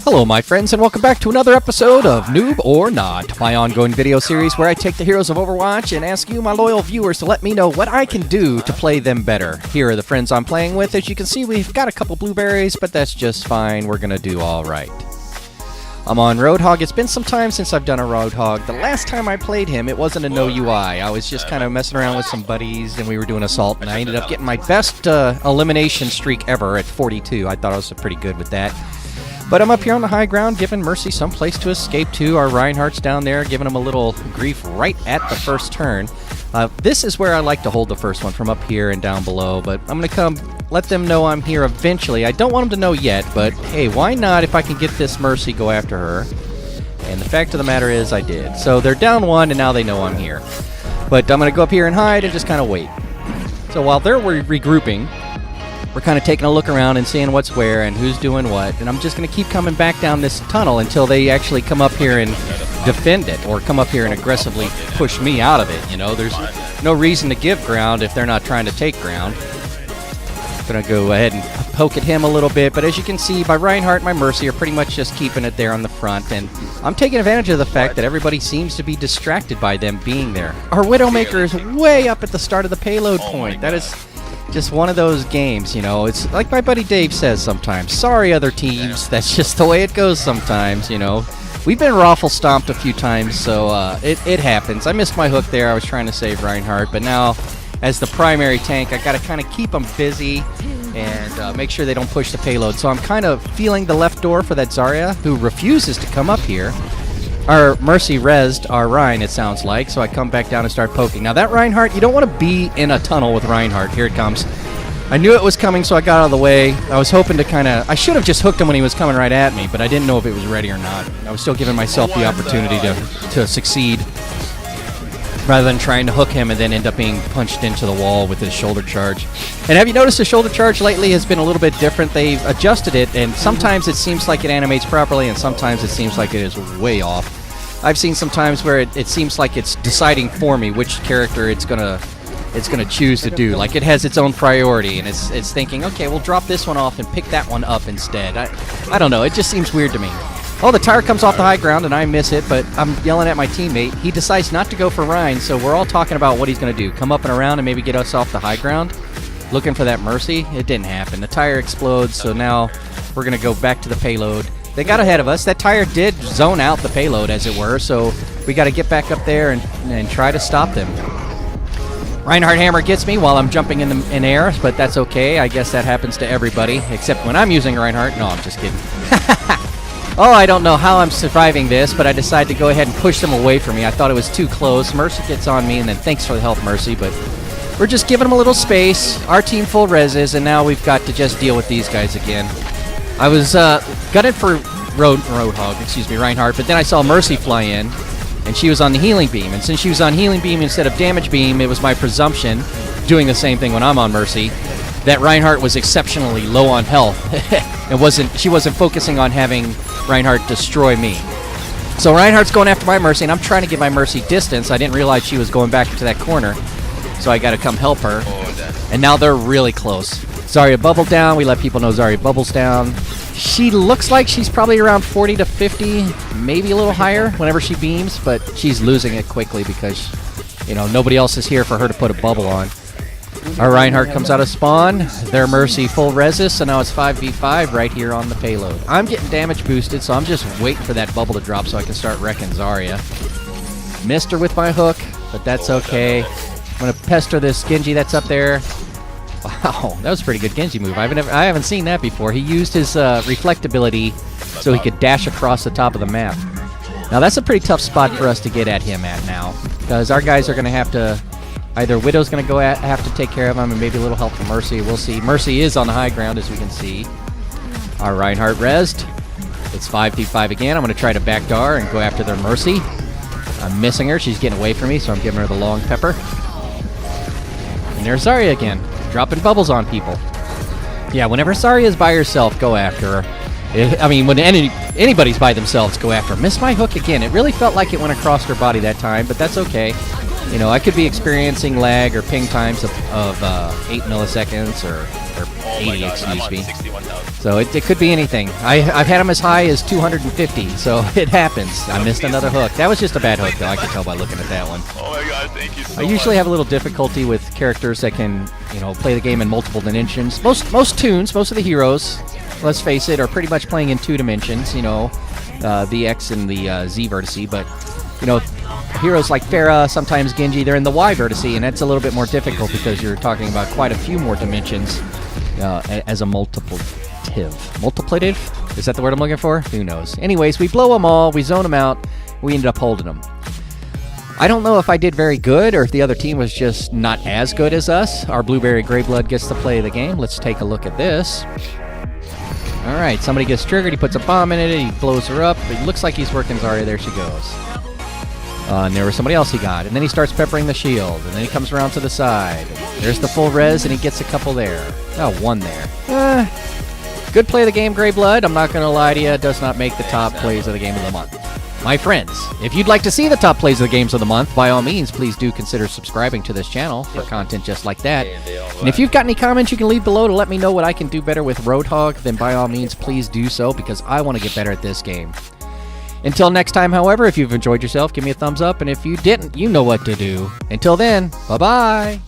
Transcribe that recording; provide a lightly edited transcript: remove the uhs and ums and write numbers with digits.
Hello my friends and welcome back to another episode of Noob or Not, my ongoing video series where I take the heroes of Overwatch and ask you, my loyal viewers, to let me know what I can do to play them better. Here are the friends I'm playing with. As you can see, we've got a couple blueberries, but that's just fine. We're gonna do alright. I'm on Roadhog. It's been some time since I've done a Roadhog. The last time I played him, it wasn't a no UI. I was just kind of messing around with some buddies and we were doing Assault, and I ended up getting my best elimination streak ever at 42. I thought I was pretty good with that. But I'm up here on the high ground, giving Mercy some place to escape to. Our Reinhardt's down there, giving him a little grief right at the first turn. This is where I like to hold the first one, from up here and down below. But I'm going to come let them know I'm here eventually. I don't want them to know yet, but hey, why not if I can get this Mercy, go after her? And the fact of the matter is I did. So they're down one, and now they know I'm here. But I'm going to go up here and hide and just kind of wait. So while they're regrouping, we're kind of taking a look around and seeing what's where and who's doing what. And I'm just going to keep coming back down this tunnel until they actually come up here and defend it, or come up here and aggressively push me out of it. You know, there's no reason to give ground if they're not trying to take ground. I'm going to go ahead and poke at him a little bit. But as you can see, my Reinhardt and my Mercy are pretty much just keeping it there on the front. And I'm taking advantage of the fact that everybody seems to be distracted by them being there. Our Widowmaker is way up at the start of the payload point. That is just one of those games, you know. It's like my buddy Dave says sometimes. Sorry, other teams. That's just the way it goes sometimes, you know. We've been raffle stomped a few times, so it happens. I missed my hook there. I was trying to save Reinhardt, but now, as the primary tank, I got to kind of keep them busy and make sure they don't push the payload. So I'm kind of feeling the left door for that Zarya, who refuses to come up here. Our Mercy rezzed our Rein, it sounds like, so I come back down and start poking. Now that Reinhardt, you don't want to be in a tunnel with Reinhardt. Here it comes. I knew it was coming, so I got out of the way. I was hoping to kind of... I should have just hooked him when he was coming right at me, but I didn't know if it was ready or not. I was still giving myself the opportunity to succeed, rather than trying to hook him and then end up being punched into the wall with his shoulder charge. And have you noticed the shoulder charge lately has been a little bit different? They've adjusted it, and sometimes it seems like it animates properly, and sometimes it seems like it is way off. I've seen some times where it seems like it's deciding for me which character it's gonna choose to do. Like it has its own priority, and it's thinking, okay, we'll drop this one off and pick that one up instead. I don't know, it just seems weird to me. Oh, the tire comes off the high ground, and I miss it, but I'm yelling at my teammate. He decides not to go for Rein, so we're all talking about what he's going to do. Come up and around and maybe get us off the high ground, looking for that Mercy. It didn't happen. The tire explodes, so now we're going to go back to the payload. They got ahead of us. That tire did zone out the payload, as it were, so we got to get back up there and try to stop them. Reinhardt hammer gets me while I'm jumping in air, but that's okay. I guess that happens to everybody, except when I'm using Reinhardt. No, I'm just kidding. Oh, I don't know how I'm surviving this, but I decided to go ahead and push them away from me. I thought it was too close. Mercy gets on me, and then thanks for the help, Mercy, but we're just giving them a little space. Our team full reses, and now we've got to just deal with these guys again. I was gutted for Roadhog, excuse me, Reinhardt, but then I saw Mercy fly in, and she was on the healing beam. And since she was on healing beam instead of damage beam, it was my presumption, doing the same thing when I'm on Mercy, that Reinhardt was exceptionally low on health, and she wasn't focusing on having Reinhardt destroy me. So Reinhardt's going after my Mercy, and I'm trying to give my Mercy distance. I didn't realize she was going back into that corner, so I got to come help her. And now they're really close. Zarya bubbled down. We let people know Zarya bubbles down. She looks like she's probably around 40 to 50, maybe a little higher whenever she beams, but she's losing it quickly because, you know, nobody else is here for her to put a bubble on. Our Reinhardt comes out of spawn. Their Mercy full resist, so now it's 5v5 right here on the payload. I'm getting damage boosted, so I'm just waiting for that bubble to drop so I can start wrecking Zarya. Missed her with my hook, but that's okay. I'm going to pester this Genji that's up there. Wow, that was a pretty good Genji move. I haven't seen that before. He used his reflectability so he could dash across the top of the map. Now that's a pretty tough spot for us to get at him at now, because our guys are going to have to... Either Widow's going to have to take care of him, and maybe a little help from Mercy. We'll see. Mercy is on the high ground, as we can see. Our Reinhardt rezzed. It's 5v5 again. I'm going to try to backdoor and go after their Mercy. I'm missing her. She's getting away from me, so I'm giving her the long pepper. And there's Zarya again, dropping bubbles on people. Yeah, whenever Zarya is by herself, go after her. I mean, when anybody's by themselves, go after her. Missed my hook again. It really felt like it went across her body that time, but that's okay. You know, I could be experiencing lag or ping times of 8 milliseconds or 80, excuse me. So it could be anything. I've had them as high as 250, so it happens. I missed another hook. That was just a bad hook, though. I can tell by looking at that one. Oh my god, thank you so I usually have a little difficulty with characters that can, you know, play the game in multiple dimensions. Most tunes, most of the heroes, let's face it, are pretty much playing in 2 dimensions, you know, the X and the Z vertice, but, you know, heroes like Pharah, sometimes Genji, they're in the Y vertice, and that's a little bit more difficult because you're talking about quite a few more dimensions as a multiplicative. Multiplicative? Is that the word I'm looking for? Who knows? Anyways, we blow them all, we zone them out, we ended up holding them. I don't know if I did very good or if the other team was just not as good as us. Our Blueberry Greyblood gets to play the game. Let's take a look at this. Alright, somebody gets triggered, he puts a bomb in it, he blows her up. It looks like he's working Zarya, there she goes. And there was somebody else he got. And then he starts peppering the shield. And then he comes around to the side. There's the full res, and he gets a couple there. Oh, 1 there. Good play of the game, Greyblood. I'm not going to lie to you. It does not make the top plays of the game of the month. My friends, if you'd like to see the top plays of the games of the month, by all means, please do consider subscribing to this channel for content just like that. And if you've got any comments you can leave below to let me know what I can do better with Roadhog, then by all means, please do so, because I want to get better at this game. Until next time, however, if you've enjoyed yourself, give me a thumbs up, and if you didn't, you know what to do. Until then, bye-bye!